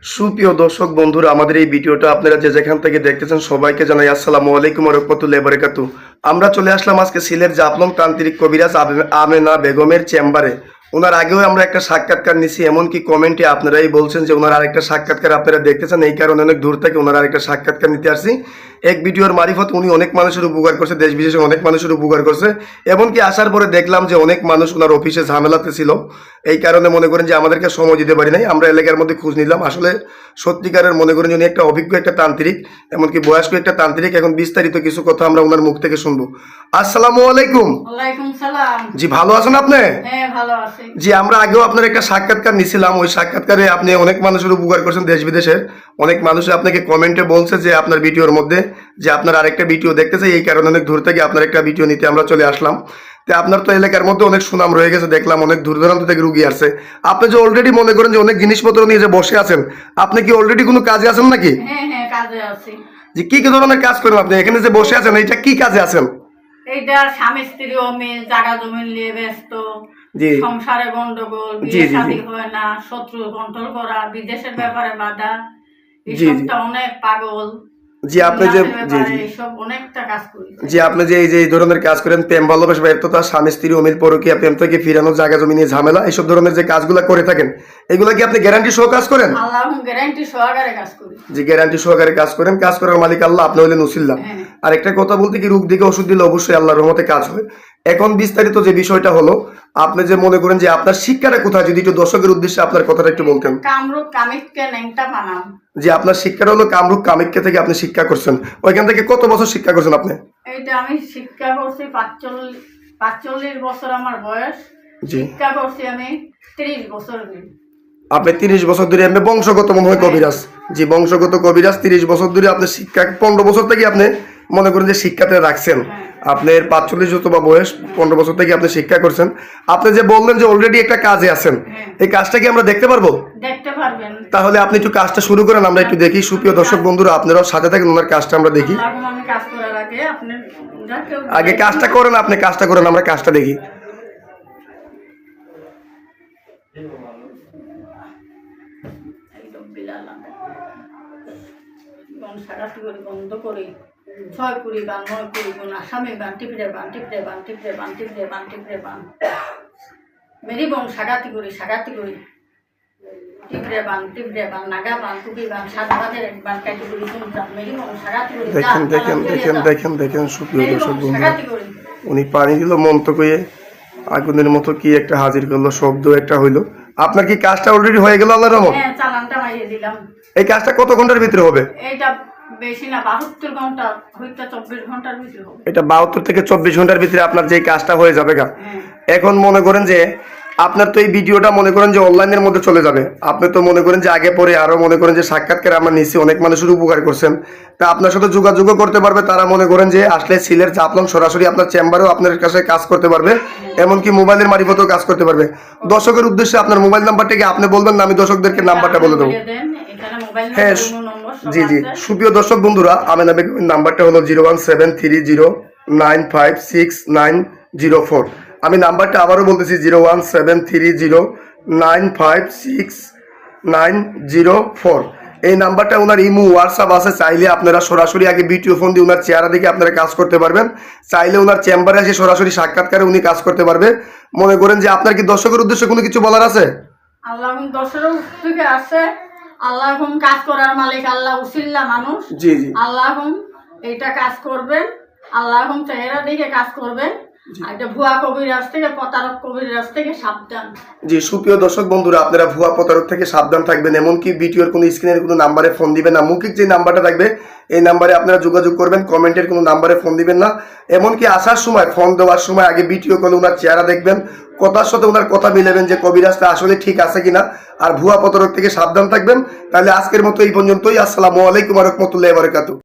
সুপ্রিয় দর্শক বন্ধুরা, আমাদের এই ভিডিওটা আপনারা যে যেখান থেকে দেখতেছেন সবাইকে জানাই আসসালামু আলাইকুম ওয়া রাহমাতুল্লাহি ওয়া বারাকাতুহু। আমরা চলে আসলাম আজকে সিলেট জাফলং তান্ত্রিক কবিরাজ আমেনা বেগমের চেম্বারে। ওনার আগেও আমরা একটা সাক্ষাৎকার নিছি, এমনকি কমেন্টে আপনারাই বলছেন যে ওনার আরেকটা সাক্ষাৎকার আপনারা দেখতেছেন, এই কারণে অনেক দূর থেকে ওনার আরেকটা সাক্ষাৎকার নিতে আসছি। এক ভিডিওর মারিফত উনি অনেক মানুষের উপকার করছে, দেশ বিদেশে অনেক মানুষের উপকার করছে। এমনকি আসার পরে দেখলাম যে অনেক মানুষ ওনার অফিসে ঝামেলাতে ছিল, এই কারণে মনে করেন যে আমাদেরকে সময় দিতে পারি নাই। আমরা এলাকার মধ্যে খোঁজ নিলাম, আসলে সত্যিকারের মনে করেন যে উনি একটা অভিজ্ঞ একটা তান্ত্রিক, এমনকি বয়স্ক একটা তান্ত্রিক। এখন বিস্তারিত কিছু কথা আমরা ওনার মুখ থেকে শুনবো। আসসালামু আলাইকুম। ওয়ালাইকুম সালাম। জি, ভালো আছেন আপনি? হ্যাঁ, ভালো আছি। জি, আমরা আগেও আপনার একটা সাক্ষাৎকার নিছিলাম, ওই সাক্ষাৎকারে আপনি অনেক মানুষের উপকার করছেন দেশ বিদেশের। অনেক মানুষ আপনাকে কমেন্টে বলছে যে আপনার ভিডিওর মধ্যে যে আপনার আরেকটা ভিডিও দেখতেছে, এই কারণে অনেক দূর থেকে আপনার একটা ভিডিও নিতে আমরা চলে আসলাম। তো আপনার তো এলাকার মধ্যে অনেক সুনাম রয়ে গেছে, দেখলাম অনেক দূর দূরান্ত থেকে রুগী আসছে। আপনি যে অলরেডি মনে করেন যে অনেক জিনিসপত্র নিয়ে যে বসে আছেন, আপনি কি অলরেডি কোনো কাজে আছেন নাকি? হ্যাঁ হ্যাঁ, কাজে আছি। যে কি কি ধরনের কাজ করেন আপনি এখানে যে বসে আছেন, এইটা কি কাজে আছেন? এইটা স্বামী স্ত্রী অমিল, জায়গা জমি নিয়ে ব্যস্ত, জি সংসারে গন্ডগোল, জি বিয়ে জি জি শাদী হয় না, শত্রু কন্ট্রোল করা, বিদেশের ব্যাপারে বাধা, জি জি এইসবটা অনেক পাগল। জি আপনি যে জি জি এইসব অনেকটা কাজ করি। জি আপনি যে এই ধরনের কাজ করেন, প্রেম ভালোবাসা ব্যর্থতা, স্বামী স্ত্রী অমিল, পরকীয়া, প্রেম থেকে ফিরানো, জায়গা জমি নিয়ে ঝামেলা, এইসব ধরনের যে কাজগুলো করে থাকেন, এগুলো কি আপনি গ্যারান্টি সহ কাজ করেন? আল্লাহ গ্যারান্টি সহকারে কাজ করি। যে গ্যারান্টি সহকারে কাজ করেন, কাজ করার মালিক আল্লাহ, আপনি হলেন উসিল্লা। হ্যাঁ। আর একটা কথা বলতে কি, রোগ দিকে ওষুধ দিলে অবশ্যই আল্লাহর রহমতে কাজ হয়। এখন বিস্তারিত যে বিষয়টা হলো, আপনি যে মনে করেন যে আপনার শিক্ষাটা কোথায়, যদি একটু দর্শকের উদ্দেশ্যে আপনার কথাটা একটু বলতেন। কামরূপ কামিককে ন্যাংটা বানাম। যে আপনার শিক্ষাটা হলো কামরূপ কামিক্যা থেকে আপনি শিক্ষা করছেন, ওইখান থেকে কত বছর শিক্ষা করছেন আপনি? এইটা আমি শিক্ষা করছি 45 বছর আমার বয়স। জি, শিক্ষা করছি আমি 30 বছর ধরে। আপনি 30 বছর ধরে আপনি বংশগত মনে হয় কবিরাজ। জি, বংশগত কবিরাজ, 30 বছর ধরে আপনি শিক্ষা, 15 বছর থেকে আপনি মনে করেন যে শিক্ষাতে রাখছেন। আপনার 45 যত বা বয়স, 15 বছর থেকে আপনি শিক্ষা করছেন। আপনি যে বললেন যে অলরেডি একটা কাজে আছেন, এই কাজটা কি আমরা দেখতে পারবো? দেখতে পারবেন। তাহলে আপনি একটু কাজটা শুরু করেন, আমরা একটু দেখি। সুপ্রিয় দর্শক বন্ধুরা, আপনারাও সাথে থাকেন, ওনার কাজটা আমরা দেখি। আমি কাজ করার আগে আপনি আগে কাজটা করেন, আপনি কাজটা করেন, আমরা কাজটা দেখি। বন্ধ করি, 6 কুড়ি বান, 9 কুড়ি গুণ, আসামি বান, টিপড়ে বান, টিপড়ে বান, টিপড়ে বান, টিপড়ে বান, টিপড়ে বান, মেরি বোন সাগাতি করি, সাগাতি করি, টিপড়ে বান, টিপড়ে বান, নাগা বান, টুপি বান, সাদা বাদের এক বান, কাটি করি, মেরি বোন সাগাতি করি। দেখেন দেখেন দেখেন দেখেন দেখেন সুপ্রিয় দর্শক বন্ধুরা, সাগাতি করি। উনি পানি দিল মন্ত্র কয়ে, আগুনের মতো কি একটা হাজির করলো, শব্দ একটা হইলো। আপনার কি কাজটা অলরেডি হয়ে গেল আল্লাহর রহমত? হ্যাঁ, চালানটা মারিয়ে দিলাম। এই কাজটা কত ঘন্টার ভিতরে হবে? এইটা বেশি না, 72 ঘন্টা হইতে 24 ঘন্টার ভিতরে হবে। এটা 72 থেকে 24 ঘন্টার ভিতরে আপনার যে কাজটা হয়ে যাবে গা। এখন মনে করেন যে আপনার তো এই ভিডিওটা মনে করেন যে অনলাইনের মধ্যে চলে যাবে। আপনি তো মনে করেন যে আগে পরে আরো মনে করেন যে সাক্ষাৎকার আমরা নিচ্ছি, অনেক মানুষের উপকার করছেন। তা আপনার সাথে যোগাযোগও করতে পারবে তারা, মনে করেন যে আসলে সিলেট জাফলং সরাসরি আপনার চেম্বারেও আপনার কাছে কাজ করতে পারবে, এমনকি মোবাইলের মারিফতেও কাজ করতে পারবে। দর্শকের উদ্দেশ্যে আপনার মোবাইল নাম্বারটা কি আপনি বলবেন না আমি দর্শকদেরকে নাম্বারটা বলে দেবো? হ্যাঁ জি জি, সুপ্রিয় দর্শক বন্ধুরা, আমেনা বেগমের নাম্বারটা হলো 01730956904। আমি নাম্বারটা আবারও বলতেছি, 01730956904। এই নাম্বারটা ওনার ইমো হোয়াটসঅ্যাপ আছে, চাইলে আপনারা সরাসরি আগে ভিডিও ফোন দিয়ে ওনার চেহারা দেখে আপনারা কাজ করতে পারবেন। চাইলে ওনার চেম্বারে এসে সরাসরি সাক্ষাৎকারে উনি কাজ করতে পারবে। মনে করেন যে আপনার কি দর্শকের উদ্দেশ্যে কোনো কিছু বলার আছে? আল্লাহ দর্শকের থেকে আছে, আল্লাহ কাজ করার মালিক আল্লাহ, উসিল্লা মানুষ। জি জি, আল্লাহ এইটা কাজ করবেন, আল্লাহ চেহারা দেখে কাজ করবেন। এটা ভুয়া কবিরাজ থেকে, প্রতারক কবিরাজ থেকে সাবধান। জি, সুপ্রিয় দর্শক বন্ধুরা, আপনারা ভুয়া প্রতারক থেকে সাবধান থাকবেন। এমনকি ভিডিওর কোনো স্ক্রিনের কোনো নাম্বারে ফোন দিবেন না, মৌখিক যে নাম্বারটা থাকবে এই নাম্বারে আপনারা যোগাযোগ করবেন, কমেন্টের কোনো নাম্বারে ফোন দিবেন না। এমনকি আসার সময়, ফোন দেওয়ার সময় আগে ভিডিও কলে ওনার চেহারা দেখবেন, কথার সাথে ওনার কথা মিলাবেন যে কবিরাজটা আসলে ঠিক আছে কিনা। আর ভুয়া প্রতারক থেকে সাবধান থাকবেন। তাহলে আজকের মতো এই পর্যন্তই। আসসালামু আলাইকুম ওয়া রাহমাতুল্লাহি ওয়া বারাকাতুহু।